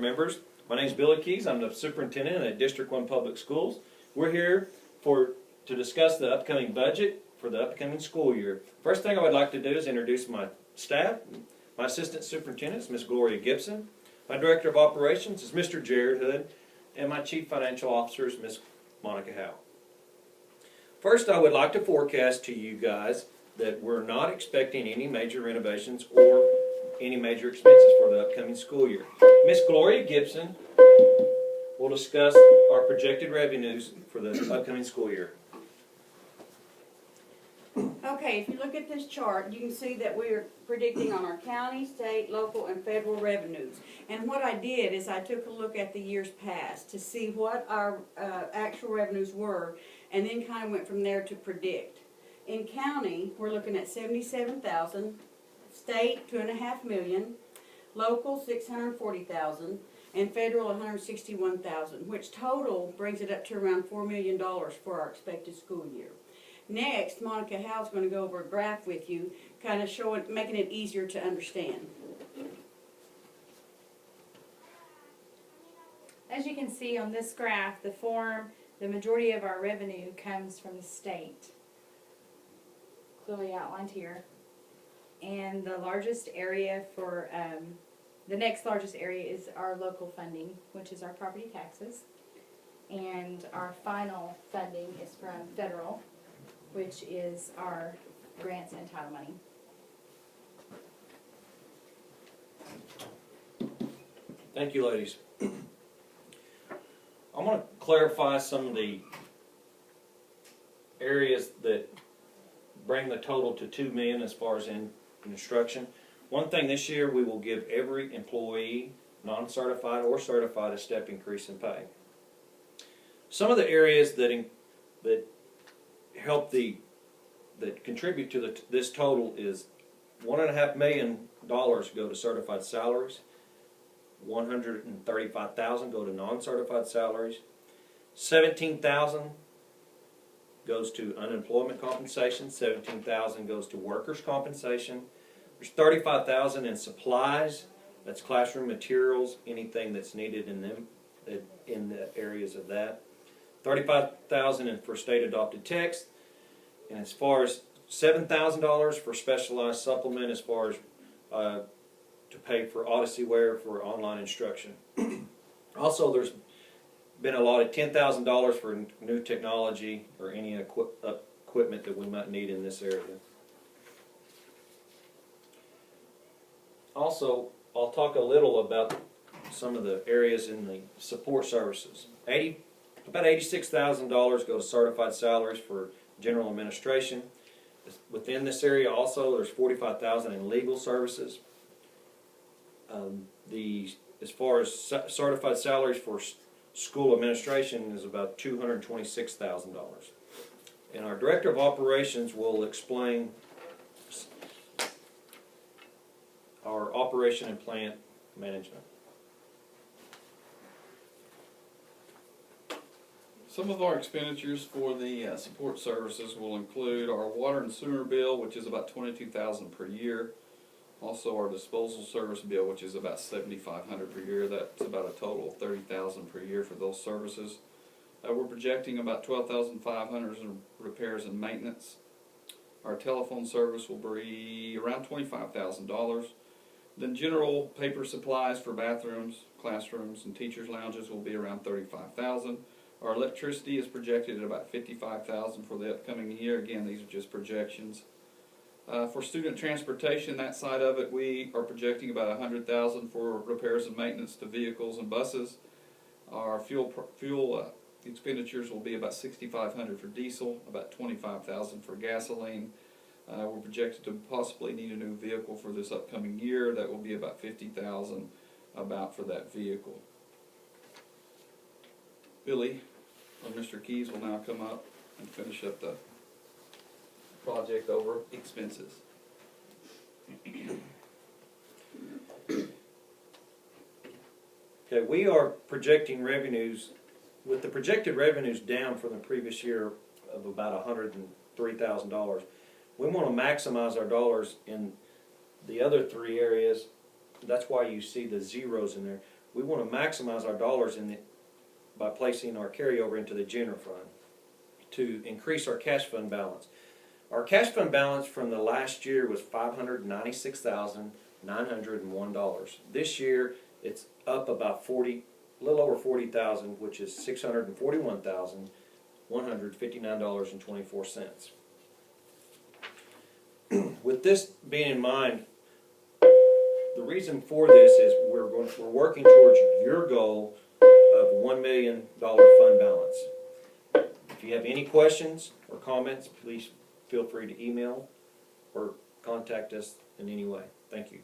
Members, my name is Billy Keys. I'm the superintendent at District 1 Public Schools. We're here to discuss the upcoming budget for the upcoming school year. First thing I would like to do is introduce my staff. My assistant superintendent is Ms. Gloria Gibson. My director of operations is Mr. Jared Hood. And my chief financial officer is Ms. Monica Howe. First, I would like to forecast to you guys that we're not expecting any major renovations or any major expenses for the upcoming school year. Ms. Gloria Gibson will discuss our projected revenues for the upcoming school year. Okay, if you look at this chart, you can see that we're predicting on our county, state, local, and federal revenues. And what I did is I took a look at the years past to see what our actual revenues were, and then kind of went from there to predict. In county, we're looking at $77,000, state $2.5 million, local $640,000, and federal $161,000, which total brings it up to around $4 million for our expected school year. Next, Monica Howe's going to go over a graph with you, kind of showing, making it easier to understand. As you can see on this graph, the majority of our revenue comes from the state, clearly outlined here. And the largest area for, the next largest area is our local funding, which is our property taxes. And our final funding is from federal, which is our grants and title money. Thank you, ladies. I want to clarify some of the areas that bring the total to $2 million as far as in instruction. One thing this year, we will give every employee, non-certified or certified, a step increase in pay. Some of the areas that contribute to this total is $1.5 million go to certified salaries, $135,000 go to non-certified salaries, $17,000 goes to unemployment compensation, $17,000 goes to workers' compensation. There's $35,000 in supplies, that's classroom materials, anything that's needed in them, in the areas of that. $35,000 for state adopted text, and as far as $7,000 for specialized supplement, as far as to pay for Odysseyware for online instruction. Also, there's been allotted $10,000 for new technology or any equipment that we might need in this area. Also, I'll talk a little about some of the areas in the support services. About $86,000 go to certified salaries for general administration. Within this area also, there's $45,000 in legal services. As far as certified salaries for school administration is about $226,000. And our director of operations will explain our operation and plant management. Some of our expenditures for the support services will include our water and sewer bill, which is about $22,000 per year. Also our disposal service bill, which is about $7,500 per year. That's about a total of $30,000 per year for those services. We're projecting about $12,500 in repairs and maintenance. Our telephone service will be around $25,000. Then general paper supplies for bathrooms, classrooms, and teachers' lounges will be around $35,000. Our electricity is projected at about $55,000 for the upcoming year. Again, these are just projections. For student transportation, that side of it, we are projecting about $100,000 for repairs and maintenance to vehicles and buses. Our fuel expenditures will be about $6,500 for diesel, about $25,000 for gasoline. We're projected to possibly need a new vehicle for this upcoming year. That will be about $50,000 about for that vehicle. Billy or Mr. Keys will now come up and finish up the project over expenses. Okay, we are projecting revenues, with the projected revenues down from the previous year of about $103,000. We want to maximize our dollars in the other three areas. That's why you see the zeros in there. we want to maximize our dollars by placing our carryover into the general fund to increase our cash fund balance. Our cash fund balance from the last year was $596,901. This year, it's up about a little over 40,000, which is $641,159.24. With this being in mind, the reason for this is we're working towards your goal of $1 million fund balance. If you have any questions or comments, please feel free to email or contact us in any way. Thank you.